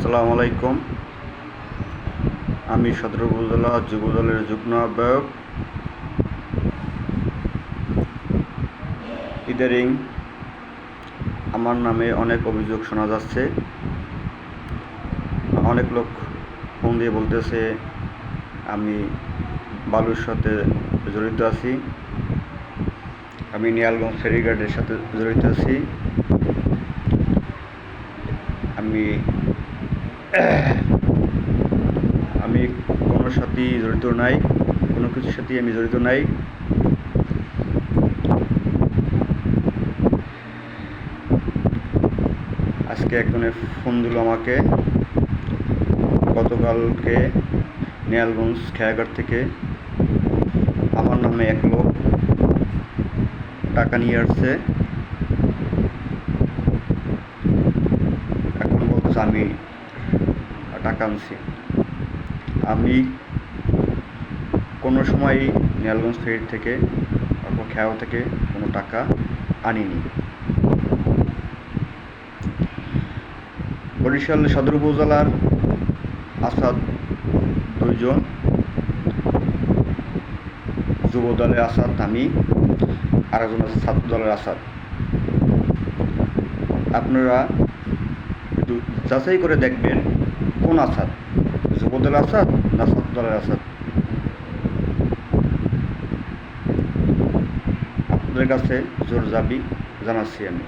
আসসালামু আলাইকুম। আমি সদর উপজেলা যুবদলের যুগ্ম আহ্বায়ক। ইদারিং আমার নামে অনেক অভিযোগ শোনা যাচ্ছে। অনেক লোক ফোন দিয়ে বলতেছে আমি বালুর সাথে জড়িত আছি, আমি নিয়ালগঞ্জ ফেরিঘাটের সাথে জড়িত আছি, আমি আমি কোনো সাথেই জড়িত নাই, কোনো কিছুর সাথেই আমি জড়িত নাই। আজকে একজনের ফোন দিল আমাকে, গতকালকে নিয়ালগঞ্জ খেয়াঘাট থেকে আমার নামে এক লোক টাকা নিয়ে আসছে। এখন বলতেছে আমি টাকা আনছি। আমি কোনো সময় নিয়ালগঞ্জ ফেরি থেকে অথবা খেয়া থেকে কোনো টাকা আনিনি। বরিশাল সদর উপজেলার আসাদ 2 জন, যুব দলের আসাদ আমি, আর একজন আছে ছাত্র দলের আসাদ। আপনারা একটু যাচাই করে দেখবেন কোন আসাদ, যুব দলের আসাদ না ছাত্র দলের আসাদ। আপনাদের কাছে জোর দাবি জানাচ্ছি আমি।